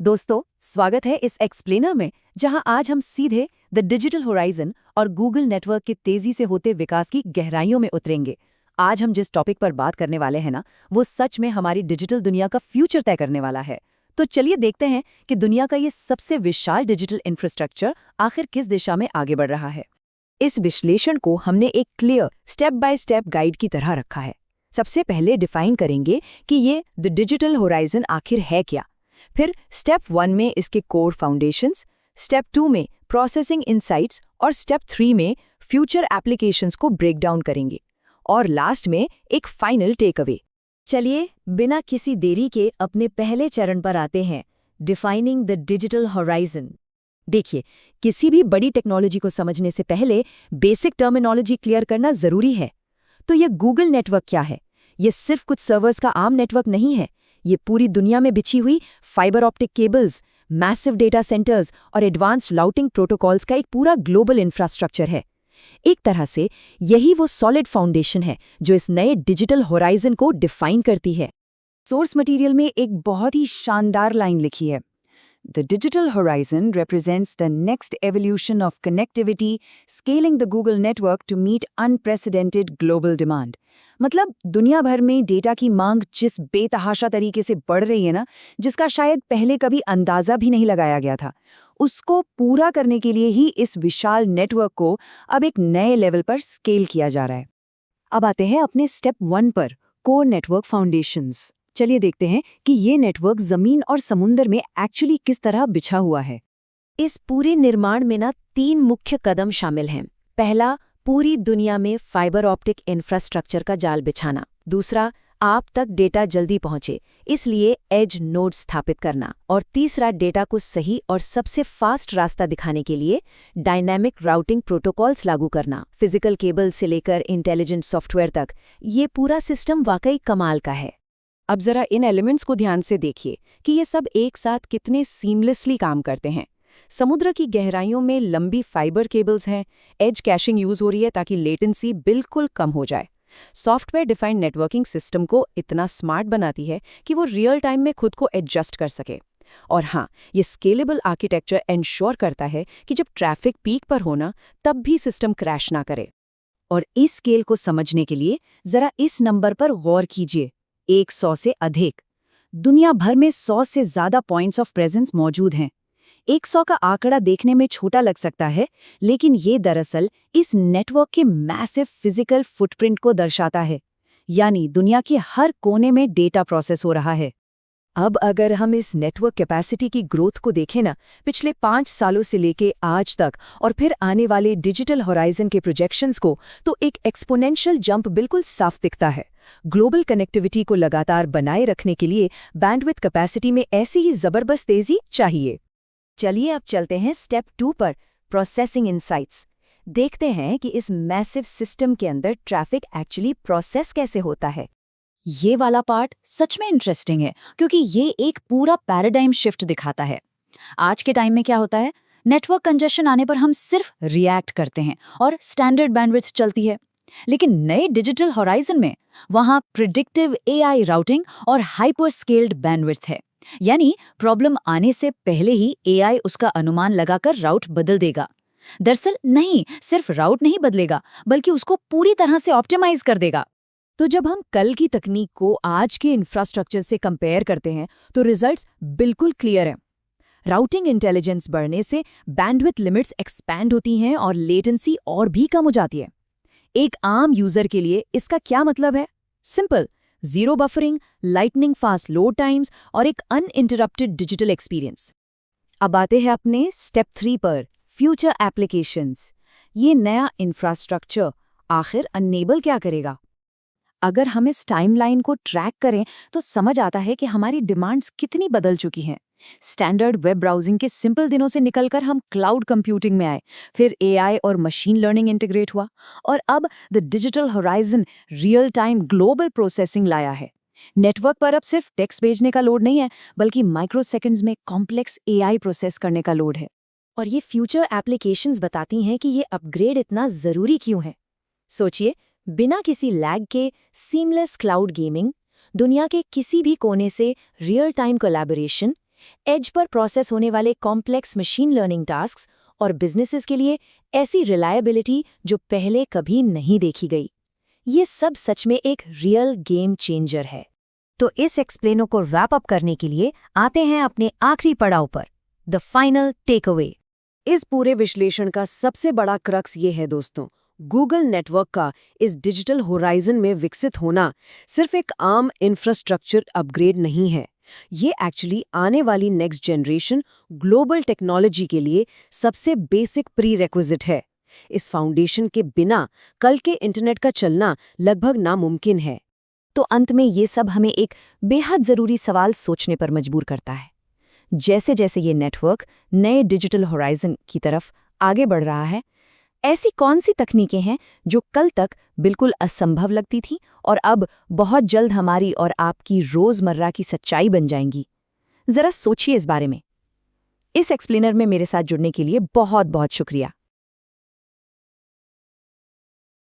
दोस्तों, स्वागत है इस एक्सप्लेनर में, जहां आज हम सीधे द डिजिटल होराइजन और गूगल नेटवर्क के तेजी से होते विकास की गहराइयों में उतरेंगे। आज हम जिस टॉपिक पर बात करने वाले हैं ना, वो सच में हमारी डिजिटल दुनिया का फ्यूचर तय करने वाला है। तो चलिए देखते हैं कि दुनिया का ये सबसे विशाल डिजिटल इंफ्रास्ट्रक्चर आखिर किस दिशा में आगे बढ़ रहा है। इस विश्लेषण को हमने एक clear step by step guide की तरह रखा है। सबसे पहले डिफाइन करेंगे कि ये द डिजिटल होराइजन आखिर है क्या। फिर स्टेप 1 में इसके कोर फाउंडेशंस, स्टेप 2 में प्रोसेसिंग इनसाइट्स और स्टेप 3 में फ्यूचर एप्लीकेशंस को ब्रेक डाउन करेंगे और लास्ट में एक फाइनल टेक अवे। चलिए बिना किसी देरी के अपने पहले चरण पर आते हैं, डिफाइनिंग द डिजिटल होराइजन। देखिए, किसी भी बड़ी टेक्नोलॉजी को समझने से पहले बेसिक टर्मिनोलॉजी क्लियर करना जरूरी है। तो ये गूगल नेटवर्क क्या है? ये सिर्फ कुछ सर्वर्स का आम नेटवर्क नहीं है। ये पूरी दुनिया में बिछी हुई fibre optic cables, massive data centres और एडवांस्ड राउटिंग प्रोटोकॉल्स का एक पूरा ग्लोबल इंफ्रास्ट्रक्चर है। एक तरह से यही वो सॉलिड फाउंडेशन है जो इस नए डिजिटल होराइजन को डिफाइन करती है। सोर्स मटेरियल में एक बहुत ही शानदार लाइन लिखी है, The digital horizon represents the next evolution of connectivity, scaling the Google network to meet unprecedented global demand. मतलब दुनिया भर में डेटा की मांग जिस बेतहाशा तरीके से बढ़ रही है ना, जिसका शायद पहले कभी अंदाजा भी नहीं लगाया गया था, उसको पूरा करने के लिए ही इस विशाल नेटवर्क को अब एक नए लेवल पर स्केल किया जा रहा है। अब आते हैं अपने स्टेप 1 पर, कोर नेटवर्क फाउंडेशंस। चलिए देखते हैं कि ये नेटवर्क जमीन और समुद्र में एक्चुअली किस तरह बिछा हुआ है। इस पूरे निर्माण में ना 3 मुख्य कदम शामिल हैं। पहला, पूरी दुनिया में फाइबर ऑप्टिक इंफ्रास्ट्रक्चर का जाल बिछाना। दूसरा, आप तक डेटा जल्दी पहुंचे, इसलिए एज नोड स्थापित करना। और तीसरा, डेटा को सही और सबसे फास्ट रास्ता दिखाने के लिए डायनामिक राउटिंग प्रोटोकॉल्स लागू करना। फिजिकल केबल से लेकर इंटेलिजेंट सॉफ्टवेयर तक ये पूरा सिस्टम वाकई कमाल का है। अब जरा इन एलिमेंट्स को ध्यान से देखिए कि ये सब एक साथ कितने सीमलेसली काम करते हैं। समुद्र की गहराइयों में लंबी फाइबर केबल्स हैं, एज कैशिंग यूज हो रही है ताकि लेटेंसी बिल्कुल कम हो जाए। सॉफ्टवेयर डिफाइंड नेटवर्किंग सिस्टम को इतना स्मार्ट बनाती है कि वो रियल टाइम में खुद को एडजस्ट कर सके। और हाँ, ये स्केलेबल आर्किटेक्चर एंश्योर करता है कि जब ट्रैफिक पीक पर होना तब भी सिस्टम क्रैश ना करे। और इस स्केल को समझने के लिए जरा इस नंबर पर गौर कीजिए, 100 से अधिक। दुनिया भर में 100 से ज्यादा पॉइंट्स ऑफ प्रेजेंस मौजूद हैं। 100 का आंकड़ा देखने में छोटा लग सकता है, लेकिन ये दरअसल इस नेटवर्क के मैसिव फिजिकल फुटप्रिंट को दर्शाता है। यानी दुनिया के हर कोने में डेटा प्रोसेस हो रहा है। अब अगर हम इस नेटवर्क कैपेसिटी की ग्रोथ को देखें ना, पिछले 5 सालों से लेके आज तक और फिर आने वाले डिजिटल होराइजन के प्रोजेक्शंस को, तो एक एक्सपोनेंशियल जंप बिल्कुल साफ दिखता है। ग्लोबल कनेक्टिविटी को लगातार बनाए रखने के लिए बैंडविड्थ कैपेसिटी में ऐसी ही जबरदस्त तेजी चाहिए। चलिए अब चलते हैं स्टेप 2 पर, प्रोसेसिंग इनसाइट्स। देखते हैं कि इस मैसिव सिस्टम के अंदर ट्रैफिक एक्चुअली प्रोसेस कैसे होता है। ये वाला पार्ट सच में इंटरेस्टिंग है, क्योंकि ये एक पूरा पैराडाइम शिफ्ट दिखाता है। आज के टाइम में क्या होता है, नेटवर्क कंजेशन आने पर हम सिर्फ रिएक्ट करते हैं और स्टैंडर्ड बैंडविड्थ चलती है। लेकिन नए डिजिटल होराइजन में वहां प्रिडिक्टिव एआई राउटिंग और हाइपर स्केल्ड बैंडविड्थ है। यानी प्रॉब्लम आने से पहले ही एआई उसका अनुमान लगाकर राउट बदल देगा। दरअसल नहीं, सिर्फ राउट नहीं बदलेगा, बल्कि उसको पूरी तरह से ऑप्टिमाइज कर देगा। तो जब हम कल की तकनीक को आज के इंफ्रास्ट्रक्चर से कंपेयर करते हैं, तो रिजल्ट्स बिल्कुल क्लियर हैं। राउटिंग इंटेलिजेंस बढ़ने से बैंडविड्थ लिमिट्स एक्सपैंड होती हैं और लेटेंसी और भी कम हो जाती है। एक आम यूजर के लिए इसका क्या मतलब है? Simple, zero buffering, lightning fast load times और एक अनइंटरप्टेड डिजिटल एक्सपीरियंस। अब आते हैं अपने स्टेप 3 पर, फ्यूचर एप्लीकेशंस। ये नया इंफ्रास्ट्रक्चर आखिर अनेबल क्या करेगा? अगर हम इस टाइमलाइन को ट्रैक करें तो समझ आता है कि हमारी डिमांड्स कितनी बदल चुकी हैं। स्टैंडर्ड वेब ब्राउजिंग के सिंपल दिनों से निकलकर हम क्लाउड कंप्यूटिंग में आए, फिर एआई और मशीन लर्निंग इंटीग्रेट हुआ, और अब the digital horizon real time global processing लाया है। नेटवर्क पर अब सिर्फ टेक्स्ट भेजने का लोड नहीं है, बल्कि माइक्रोसेकंड्स में कॉम्प्लेक्स एआई प्रोसेस करने का लोड है। और ये फ्यूचर एप्लीकेशंस बताती हैं कि ये अपग्रेड इतना जरूरी क्यों है। सोचिए, बिना किसी लैग के सीमलेस क्लाउड गेमिंग, दुनिया के किसी भी कोने से रियल टाइम कोलैबोरेशन, एज पर प्रोसेस होने वाले कॉम्प्लेक्स मशीन लर्निंग टास्क्स और बिजनेसेस के लिए ऐसी रिलायबिलिटी जो पहले कभी नहीं देखी गई। ये सब सच में एक रियल गेम चेंजर है। तो इस एक्सप्लेनो को रैप अप करने के लिए आते हैं अपने आखिरी पड़ाव पर, द फाइनल टेकअवे। इस पूरे विश्लेषण का सबसे बड़ा क्रक्स ये है दोस्तों, गूगल नेटवर्क का इस डिजिटल होराइजन में विकसित होना सिर्फ एक आम इंफ्रास्ट्रक्चर अपग्रेड नहीं है। ये एक्चुअली आने वाली नेक्स्ट जनरेशन ग्लोबल टेक्नोलॉजी के लिए सबसे बेसिक प्री रिक्विजिट है। इस फाउंडेशन के बिना कल के इंटरनेट का चलना लगभग नामुमकिन है। तो अंत में ये सब हमें एक बेहद ज़रूरी सवाल सोचने पर मजबूर करता है। जैसे जैसे ये नेटवर्क नए डिजिटल होराइजन की तरफ आगे बढ़ रहा है, ऐसी कौन सी तकनीकें हैं जो कल तक बिल्कुल असंभव लगती थीं और अब बहुत जल्द हमारी और आपकी रोज़मर्रा की सच्चाई बन जाएंगी? ज़रा सोचिए इस बारे में। इस एक्सप्लेनर में मेरे साथ जुड़ने के लिए बहुत बहुत शुक्रिया।